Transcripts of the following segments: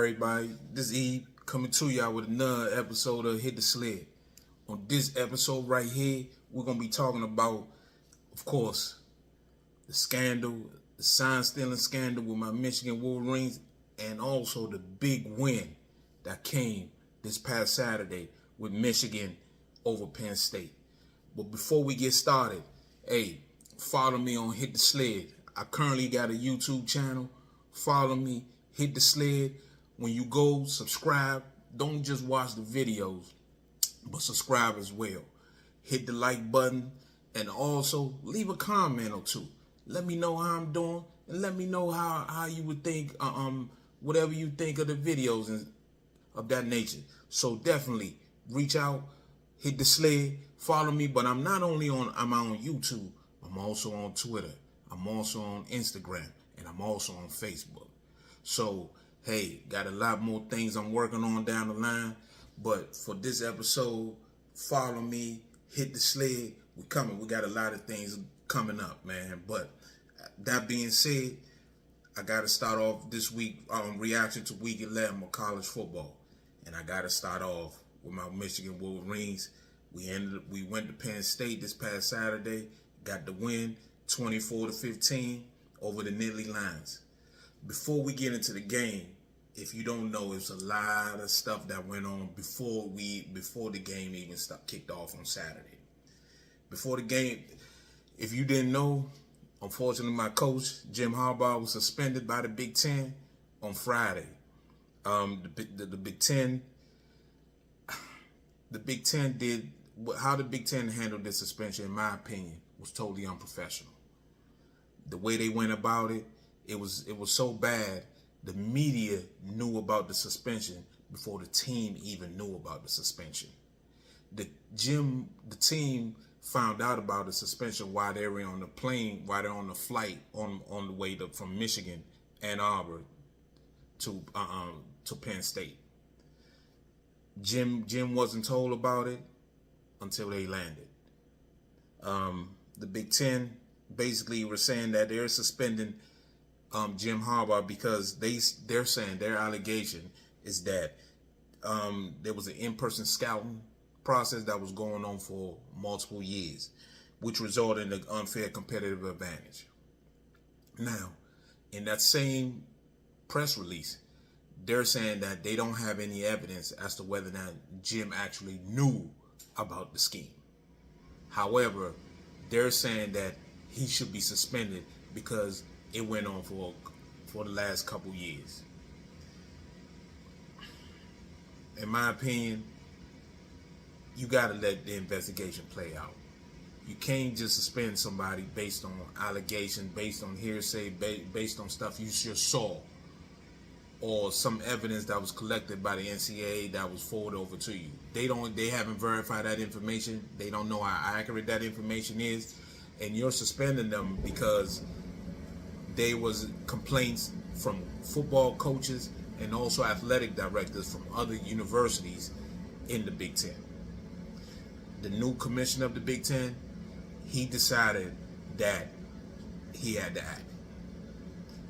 everybody? This is Eve coming to y'all with another episode of Hit the Sled. On this episode right here, we're going to be talking about, of course, the scandal, the sign-stealing scandal with my Michigan Wolverines, and also the big win that came this past Saturday with Michigan over Penn State. But before we get started, hey, follow me on Hit the Sled. I currently got a YouTube channel. Follow me, Hit the Sled. When you go, subscribe. Don't just watch the videos, but subscribe as well. Hit the like button and also leave a comment or two. Let me know how I'm doing and let me know how you would think, whatever you think of the videos and of that nature. So definitely reach out, Hit the Sled, follow me. But I'm not only on YouTube, I'm also on Twitter, I'm also on Instagram, and I'm also on Facebook. So, hey, got a lot more things I'm working on down the line. But for this episode, follow me, Hit the Sled. We coming. We got a lot of things coming up, man. But that being said, I got to start off this week reaction to Week 11 of college football. And I got to start off with my Michigan Wolverines. We went to Penn State this past Saturday, got the win 24-15 over the Nittany Lions. Before we get into the game, if you don't know, it's a lot of stuff that went on before the game even kicked off on Saturday. Before the game, if you didn't know, unfortunately my coach, Jim Harbaugh, was suspended by the Big Ten on Friday. The Big Ten did how the Big Ten handled this suspension, in my opinion, was totally unprofessional. The way they went about it, it was so bad. The media knew about the suspension before the team even knew about the suspension. The team found out about the suspension while they were on the plane, while they're on the flight on the way from Michigan, Ann Arbor to Penn State. Jim wasn't told about it until they landed. The Big Ten basically were saying that they're suspending Jim Harbaugh because they're saying their allegation is that there was an in-person scouting process that was going on for multiple years, which resulted in an unfair competitive advantage. Now, in that same press release, they're saying that they don't have any evidence as to whether or not Jim actually knew about the scheme. However, they're saying that he should be suspended because it went on for the last couple years. In my opinion, you gotta let the investigation play out. You can't just suspend somebody based on allegations, based on hearsay, based on stuff you just saw, or some evidence that was collected by the NCAA that was forwarded over to you. They haven't verified that information. They don't know how accurate that information is, and you're suspending them because there was complaints from football coaches and also athletic directors from other universities in the Big Ten. The new commissioner of the Big Ten, he decided that he had to act.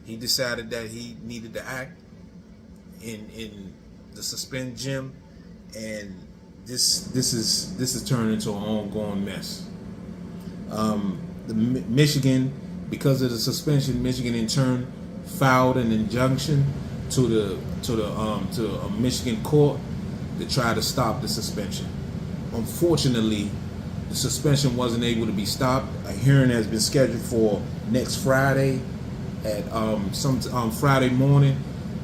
He decided that he needed to act in the suspend Jim, and this is turned into an ongoing mess. Michigan, because of the suspension, Michigan in turn filed an injunction to a Michigan court to try to stop the suspension. Unfortunately, the suspension wasn't able to be stopped. A hearing has been scheduled for next Friday at Friday morning,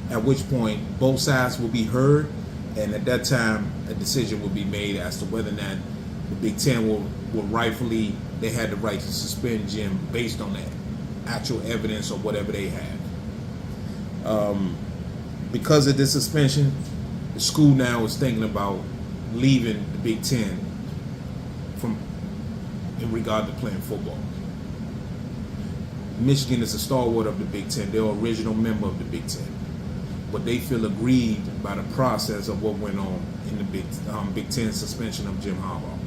at which point both sides will be heard, and at that time a decision will be made as to whether or not the Big Ten will rightfully, they had the right to suspend Jim based on that actual evidence or whatever they had. Because of this suspension, the school now is thinking about leaving the Big Ten in regard to playing football. Michigan is a stalwart of the Big Ten. They're an original member of the Big Ten. But they feel aggrieved by the process of what went on in the Big Ten suspension of Jim Harbaugh.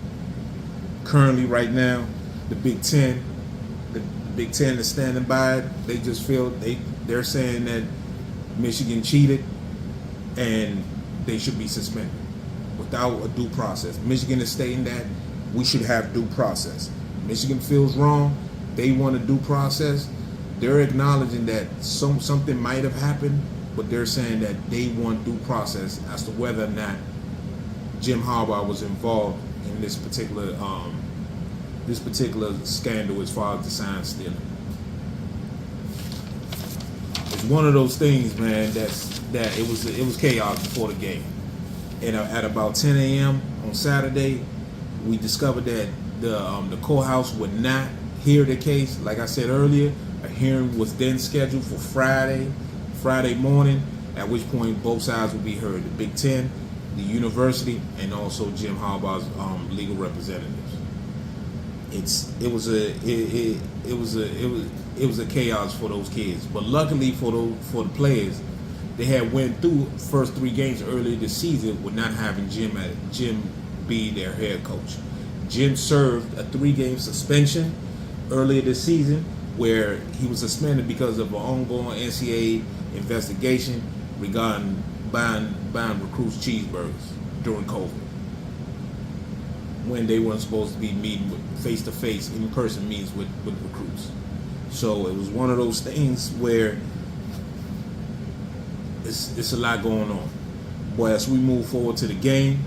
Currently, right now, the Big Ten is standing by it. They just feel they're saying that Michigan cheated and they should be suspended without a due process. Michigan is stating that we should have due process. Michigan feels wrong. They want a due process. They're acknowledging that something might have happened, but they're saying that they want due process as to whether or not Jim Harbaugh was involved in this particular scandal as far as the sign stealing. It's one of those things, man. That it was chaos before the game, and at about 10 a.m. on Saturday, we discovered that the courthouse would not hear the case. Like I said earlier, a hearing was then scheduled for Friday morning, at which point both sides would be heard: the Big Ten, the university, and also Jim Harbaugh's legal representatives. It was a chaos for those kids, but luckily for the players, they had went through first 3 games earlier this season with not having Jim be their head coach. Jim served a 3-game suspension earlier this season, where he was suspended because of an ongoing NCAA investigation regarding buying recruits cheeseburgers during COVID, when they weren't supposed to be meeting with face-to-face, in-person meetings with recruits. So it was one of those things where it's a lot going on. But as we move forward to the game,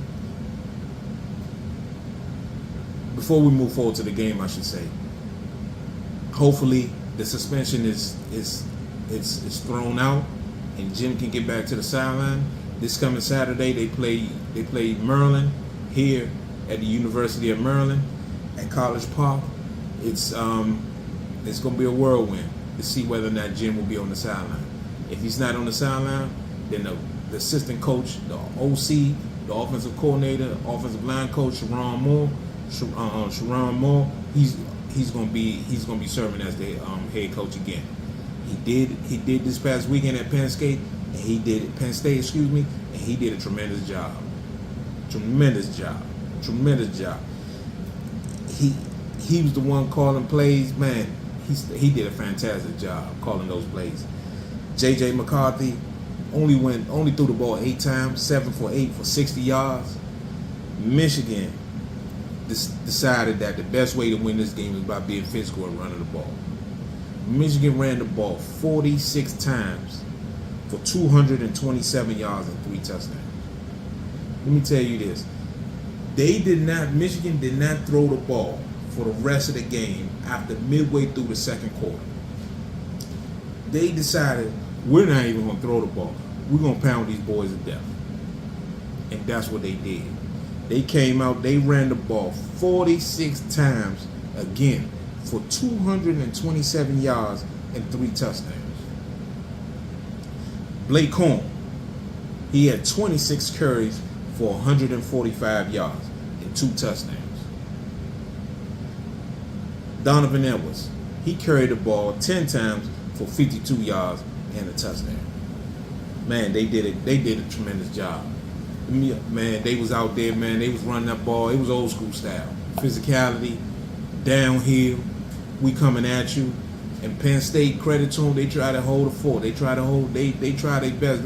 before we move forward to the game, I should say, hopefully the suspension is thrown out and Jim can get back to the sideline. This coming Saturday, they play Maryland here at the University of Maryland at College Park. It's going to be a whirlwind to see whether or not Jim will be on the sideline. If he's not on the sideline, then the assistant coach, the OC, the offensive coordinator, offensive line coach, Sharon Moore, he's going to be serving as the head coach again. He did this past weekend at Penn State, and he did a tremendous job. He was the one calling plays, man. He did a fantastic job calling those plays. J.J. McCarthy only threw the ball 8 times, 7 for 8 for 60 yards. Michigan decided that the best way to win this game is by being physical and running the ball. Michigan ran the ball 46 times for 227 yards and 3 touchdowns. Let me tell you this. Michigan did not throw the ball for the rest of the game after midway through the second quarter. They decided, we're not even going to throw the ball. We're going to pound these boys to death. And that's what they did. They came out, they ran the ball 46 times again for 227 yards and 3 touchdowns. Blake Corum, he had 26 carries for 145 yards and 2 touchdowns. Donovan Edwards, he carried the ball 10 times for 52 yards and a touchdown. Man, they did a tremendous job. Man, they was out there, man. They was running that ball. It was old school style. Physicality, downhill, we coming at you. And Penn State, credit to them, they try to hold the fort. They try their best.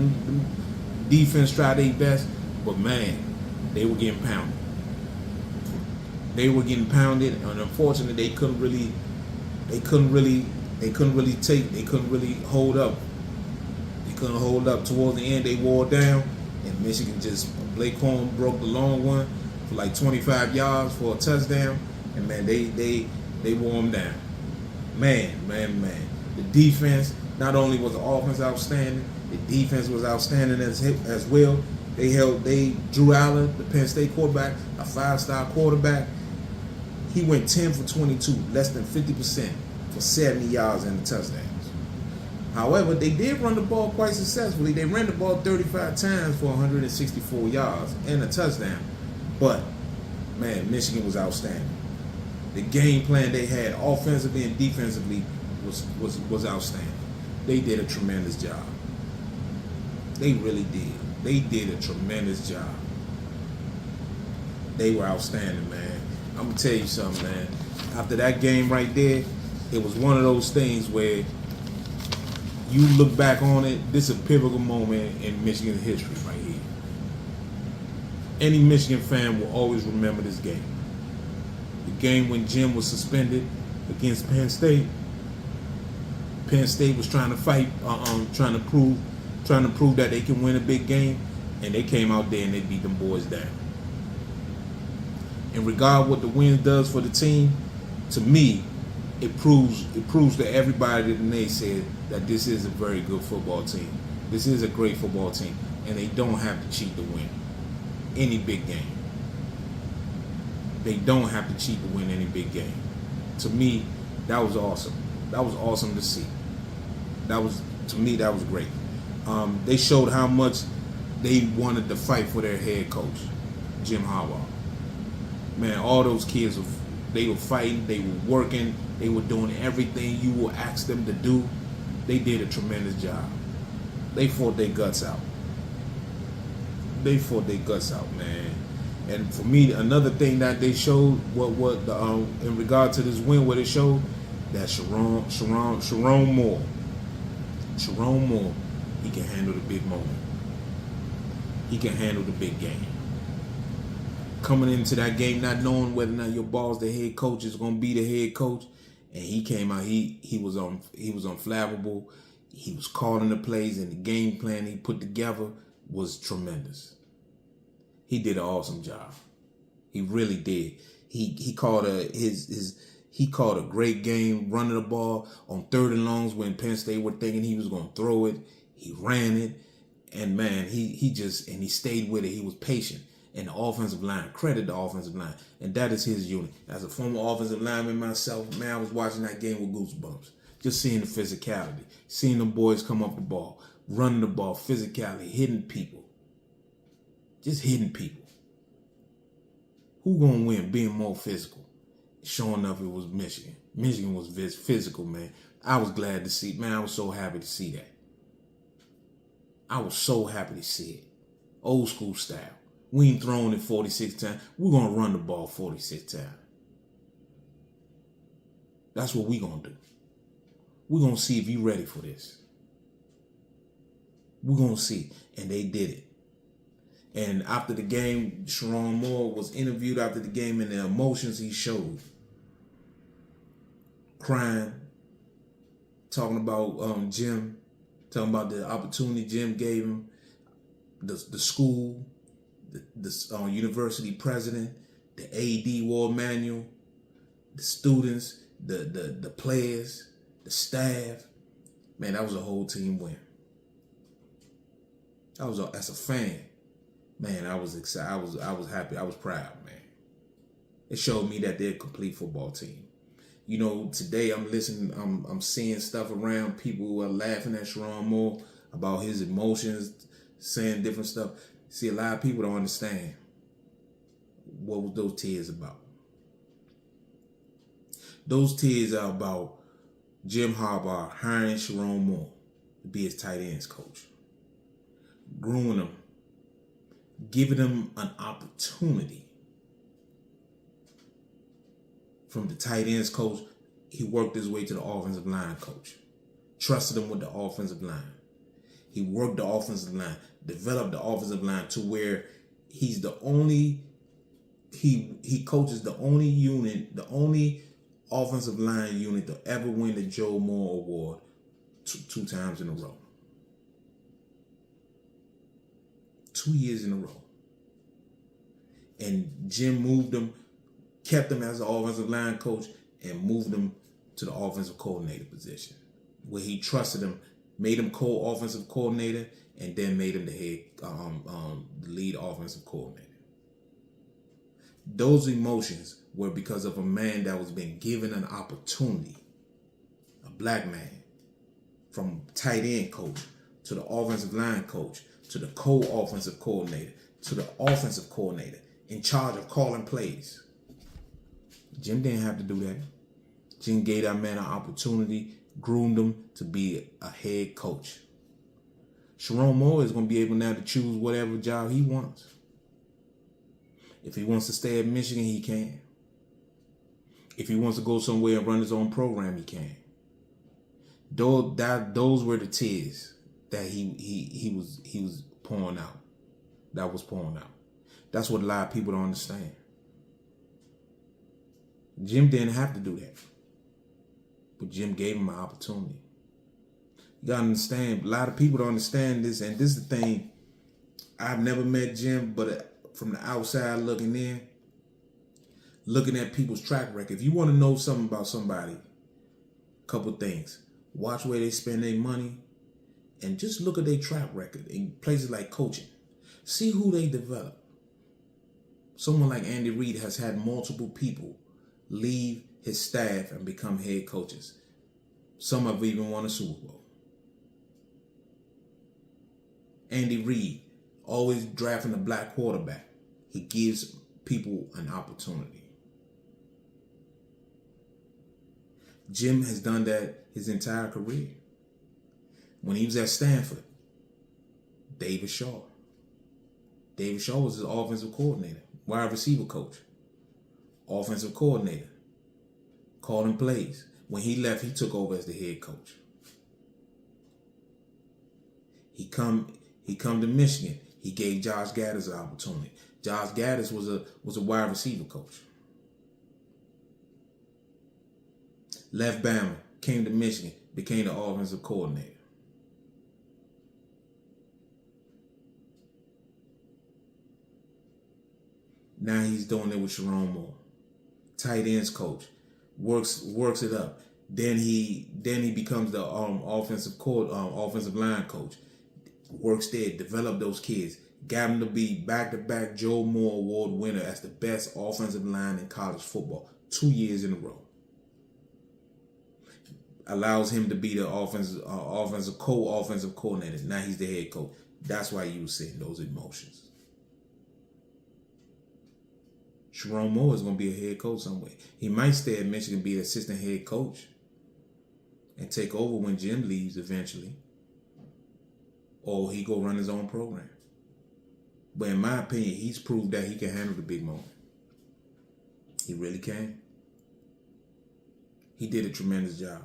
Defense tried their best, but man, they were getting pounded. And unfortunately, they couldn't really hold up. They couldn't hold up. Towards the end, they wore down, and Michigan Blake Corum broke the long one for like 25 yards for a touchdown, and man, they wore them down. Man. The defense, not only was the offense outstanding, the defense was outstanding as well. Drew Allen, the Penn State quarterback, a 5-star quarterback, he went 10 for 22, less than 50%, for 70 yards and touchdowns. However, they did run the ball quite successfully. They ran the ball 35 times for 164 yards and a touchdown. But, man, Michigan was outstanding. The game plan they had offensively and defensively was outstanding. They did a tremendous job. They really did. They did a tremendous job. They were outstanding, man. I'm going to tell you something, man. After that game right there, it was one of those things where You look back on it, this is a pivotal moment in Michigan history right here. Any Michigan fan will always remember this game. The game when Jim was suspended against Penn State. Penn State was trying to fight, trying to prove that they can win a big game, and they came out there and they beat them boys down. In regard what the win does for the team, to me, it proves to everybody that they said that this is a very good football team. This is a great football team, and they don't have to cheat to win any big game. They don't have to cheat to win any big game. To me, that was awesome. That was awesome to see. That was great. They showed how much they wanted to fight for their head coach, Jim Harbaugh. Man, all those kids they were fighting, they were working, they were doing everything you will ask them to do. They did a tremendous job. They fought their guts out. Man. And for me, another thing that they showed, in regard to this win, what it showed, that Sharon Moore, he can handle the big moment. He can handle the big game. Coming into that game, not knowing whether or not your boss, the head coach, is going to be the head coach, and he came out. He was unflappable. He was calling the plays, and the game plan he put together was tremendous. He did an awesome job. He really did. He called a great game running the ball on 3rd and longs when Penn State were thinking he was going to throw it. He ran it, and man, he stayed with it. He was patient. And the offensive line, credit the offensive line, and that is his unit. As a former offensive lineman myself, man, I was watching that game with goosebumps. Just seeing the physicality, seeing them boys come up the ball, running the ball, physicality, hitting people. Just hitting people. Who gonna win? Being more physical. Sure enough, it was Michigan. Michigan was physical, man. I was glad to see. Man, I was so happy to see that. I was so happy to see it. Old school style. We ain't throwing it 46 times. We're gonna run the ball 46 times. That's what we're gonna do. We're gonna see if you ready for this. We're gonna see. And they did it. And after the game, Sharon Moore was interviewed after the game, and the emotions he showed. Crying, talking about Jim, talking about the opportunity Jim gave him, the school, the university president, the AD Ward Manual, the students, the players, the staff. Man, that was a whole team win. As a fan, man, I was excited. I was happy. I was proud, man. It showed me that they're a complete football team. You know, today I'm seeing stuff around, people who are laughing at Sharon Moore about his emotions, saying different stuff. See, a lot of people don't understand what was those tears about. Those tears are about Jim Harbaugh hiring Sharon Moore to be his tight ends coach, grooming him, giving him an opportunity. From the tight ends coach, he worked his way to the offensive line coach. Trusted him with the offensive line. He worked the offensive line, developed the offensive line to where he's the only, he coaches the only unit, the only offensive line unit to ever win the Joe Moore Award two times in a row. 2 years in a row. And Jim moved him, kept him as an offensive line coach, and moved him to the offensive coordinator position, where he trusted him, made him co-offensive coordinator, and then made him the head, the lead offensive coordinator. Those emotions were because of a man that was being given an opportunity, a black man, from tight end coach to the offensive line coach to the co-offensive coordinator to the offensive coordinator in charge of calling plays. Jim didn't have to do that. Jim gave that man an opportunity, groomed him to be a head coach. Sharon Moore is going to be able now to choose whatever job he wants. If he wants to stay at Michigan, he can. If he wants to go somewhere and run his own program, he can. Those were the tears that he was pouring out. That was pouring out. That's what a lot of people don't understand. Jim didn't have to do that, but Jim gave him an opportunity. You gotta understand. A lot of people don't understand this, and this is the thing. I've never met Jim, but from the outside looking in, looking at people's track record. If you want to know something about somebody, couple things. Watch where they spend their money and just look at their track record in places like coaching. See who they develop. Someone like Andy Reid has had multiple people leave his staff and become head coaches. Some have even won a Super Bowl. Andy Reid, always drafting a black quarterback. He gives people an opportunity. Jim has done that his entire career. When he was at Stanford, David Shaw. David Shaw was his offensive coordinator, wide receiver coach, offensive coordinator, calling plays. When he left, he took over as the head coach. He come to Michigan. He gave Josh Gaddis an opportunity. Josh Gaddis was a wide receiver coach. Left Bama, came to Michigan, became the offensive coordinator. Now he's doing it with Sharon Moore. Tight ends coach. Works it up. Then he becomes the offensive line coach. Works there, develop those kids. Got him to be back-to-back Joe Moore Award winner as the best offensive line in college football 2 years in a row. Allows him to be the offensive coordinator. Now he's the head coach. That's why you were seeing those emotions. Sharon Moore is going to be a head coach somewhere. He might stay at Michigan, be the assistant head coach, and take over when Jim leaves eventually. Or he go run his own program. But in my opinion, he's proved that he can handle the big moment. He really can. He did a tremendous job.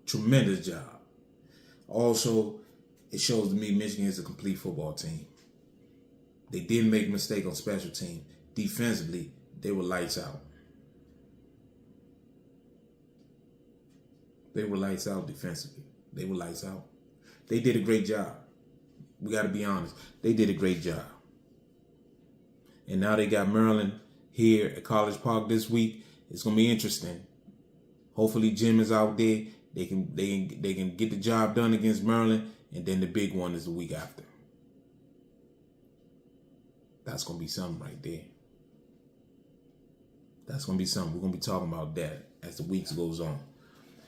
Tremendous job. Also, it shows to me Michigan is a complete football team. They didn't make a mistake on special team. Defensively, they were lights out. They were lights out defensively. They were lights out. They did a great job. We got to be honest. They did a great job. And now they got Maryland here at College Park this week. It's going to be interesting. Hopefully Jim is out there. They can get the job done against Maryland, and then the big one is the week after. That's going to be something right there. That's going to be something. We're going to be talking about that as the weeks goes on.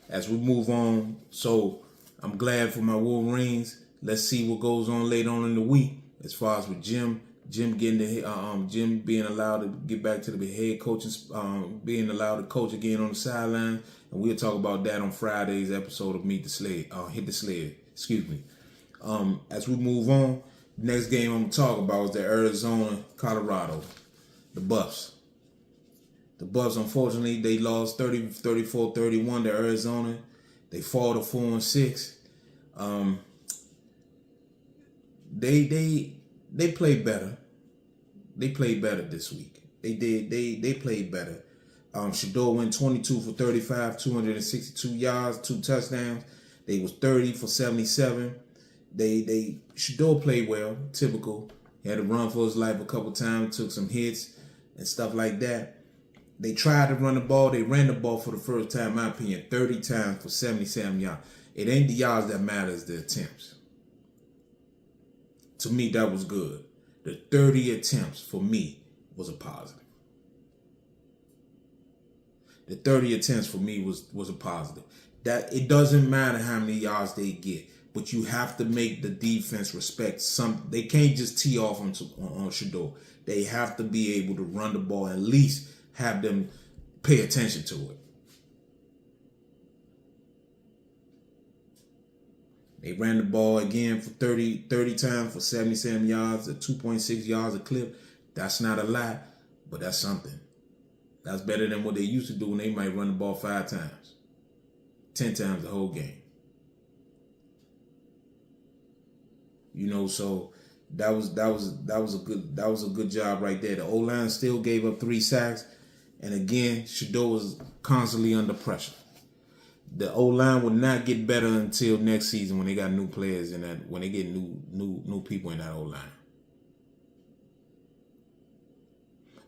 As we move on, so I'm glad for my Wolverines. Let's see what goes on later on in the week as far as with Jim getting Jim being allowed to get back to the head coaching, being allowed to coach again on the sideline, and we'll talk about that on Friday's episode of Hit the Sled. Excuse me. As we move on, the next game I'm gonna talk about is the Arizona, Colorado, the Buffs. The Buffs, unfortunately, they lost 34-31 to Arizona. They fall to 4-6. They played better. They played better this week. They did. They played better. Shador went 22 for 35, 262 yards, 2 touchdowns. They was 30 for 77. Shador played well, typical. He had to run for his life a couple times, took some hits and stuff like that. They tried to run the ball. They ran the ball for the first time, in my opinion, 30 times for 77 yards. It ain't the yards that matters, the attempts. To me, that was good. The 30 attempts for me was a positive. The 30 attempts for me was a positive. That it doesn't matter how many yards they get, but you have to make the defense respect some. They can't just tee off on Shador. They have to be able to run the ball, at least have them pay attention to it. They ran the ball again for 30 times for 77 yards at 2.6 yards a clip. That's not a lot, but that's something. That's better than what they used to do when they might run the ball 5 times, 10 times the whole game. You know, so that was a good job right there. The O-line still gave up 3 sacks, and again, Shador was constantly under pressure. The O-line will not get better until next season when they got new players in that, when they get new people in that O-line.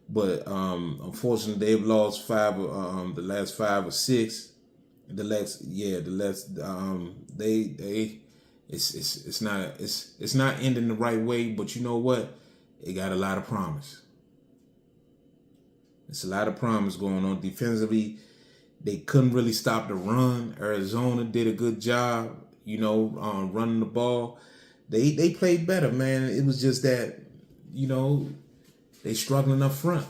But unfortunately, they've lost the last 5 or 6. It's not ending the right way. But you know what? It got a lot of promise. It's a lot of promise going on defensively. They couldn't really stop the run. Arizona did a good job, running the ball. They played better, man. It was just that, they struggling up front.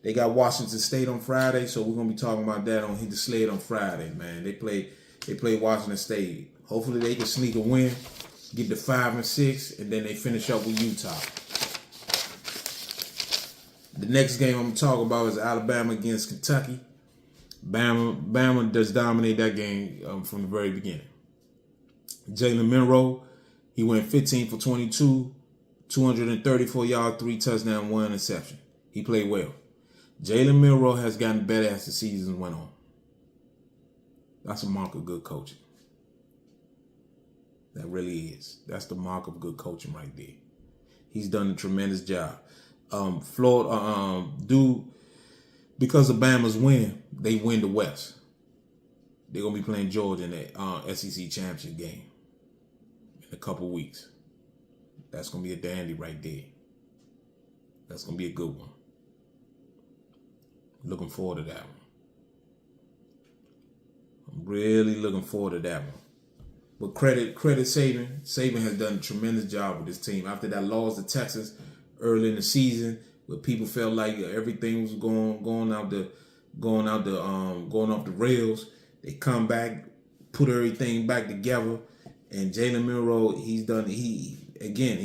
They got Washington State on Friday, so we're gonna be talking about that on Hit the Sled on Friday, man. They play Washington State. Hopefully they can sneak a win, get to 5-6, and then they finish up with Utah. The next game I'm gonna talk about is Alabama against Kentucky. Bama does dominate that game from the very beginning. Jalen Monroe, he went 15 for 22, 234 yards, 3 touchdowns, 1 interception. He played well. Jalen Monroe has gotten better as the season went on. That's a mark of good coaching. That really is. That's the mark of good coaching right there. He's done a tremendous job. Florida, because of Bama's win, they win the West. They're going to be playing Georgia in the SEC championship game in a couple weeks. That's going to be a dandy right there. That's going to be a good one. Looking forward to that one. I'm really looking forward to that one. But credit Saban. Saban has done a tremendous job with this team. After that loss to Texas early in the season, where people felt like everything was going off the rails, they come back, put everything back together, and Jalen Monroe, he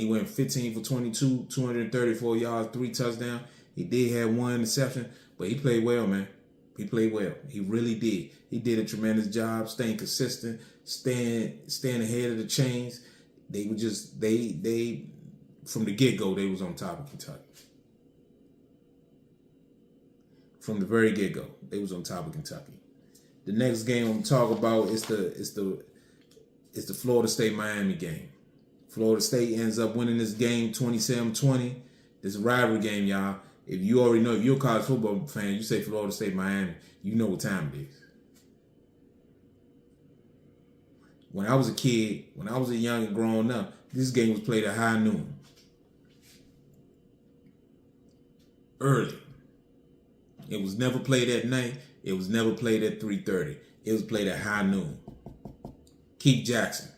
went 15 for 22, 234 yards, 3 touchdowns. He did have 1 interception, but he played well, man. He played well. He really did. He did a tremendous job staying consistent, staying ahead of the chains. They were just they from the get-go, they was on top of Kentucky. From the very get-go, they was on top of Kentucky. The next game I'm talking about is the Florida State Miami game. Florida State ends up winning this game 27-20. This rivalry game, y'all. If you already know, if you're a college football fan, you say Florida State Miami, you know what time it is. When I was a kid, when I was a young and growing up, this game was played at high noon. Early. It was never played at night. It was never played at 3:30. It was played at high noon. Keith Jackson.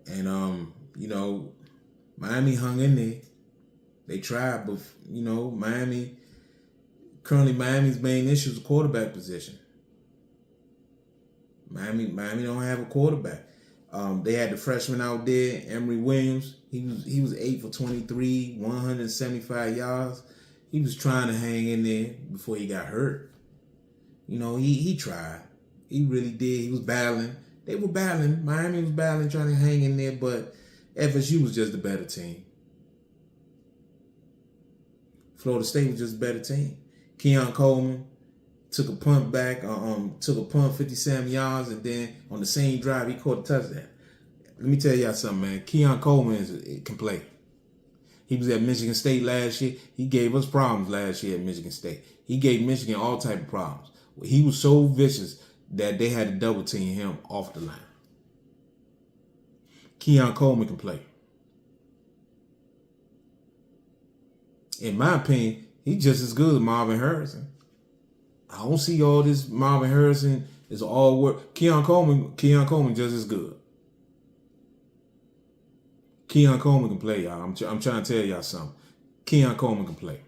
And Miami hung in there. They tried, but Miami's main issue is the quarterback position. Miami don't have a quarterback. They had the freshman out there, Emory Williams. He was 8 for 23, 175 yards. He was trying to hang in there before he got hurt. He tried. He really did. He was battling. They were battling. Miami was battling, trying to hang in there, but FSU was just a better team. Florida State was just a better team. Keon Coleman took a punt back, took a punt 57 yards, and then on the same drive, he caught a touchdown. Let me tell y'all something, man. Keon Coleman can play. He was at Michigan State last year. He gave us problems last year at Michigan State. He gave Michigan all type of problems. He was so vicious that they had to double team him off the line. Keon Coleman can play. In my opinion, he's just as good as Marvin Harrison. I don't see all this Marvin Harrison is all work. Keon Coleman just as good. Keon Coleman can play, y'all. I'm trying to tell y'all something. Keon Coleman can play.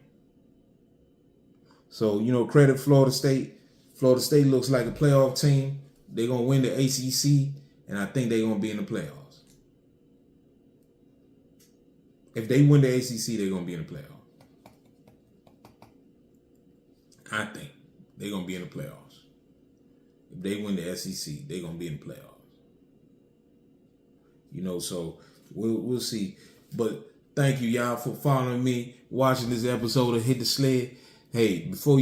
So, credit Florida State. Florida State looks like a playoff team. They're going to win the ACC, and I think they're going to be in the playoffs. If they win the ACC, they're going to be in the playoffs. I think they're gonna be in the playoffs. If they win the SEC, they're gonna be in the playoffs. So we'll see. But thank you, y'all, for following me, watching this episode of Hit the Sled. Hey, before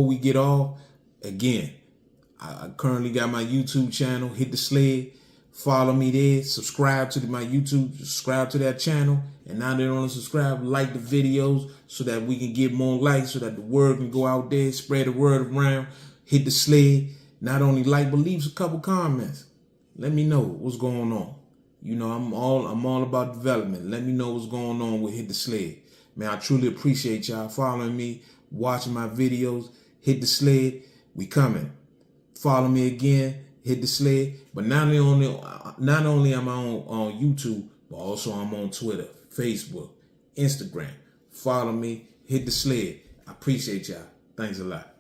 we get off, again, I currently got my YouTube channel, Hit the Sled. Follow me there. Subscribe to my YouTube. Subscribe to that channel. And now they don't subscribe, like the videos so that we can get more likes, so that the word can go out there, spread the word around. Hit the Sled. Not only like, but leave a couple comments. Let me know what's going on. I'm all about development. Let me know what's going on with Hit the Sled. Man, I truly appreciate y'all following me, watching my videos. Hit the Sled. We coming. Follow me again. Hit the Sled. But not only am I on YouTube, but also I'm on Twitter, Facebook, Instagram. Follow me. Hit the Sled. I appreciate y'all. Thanks a lot.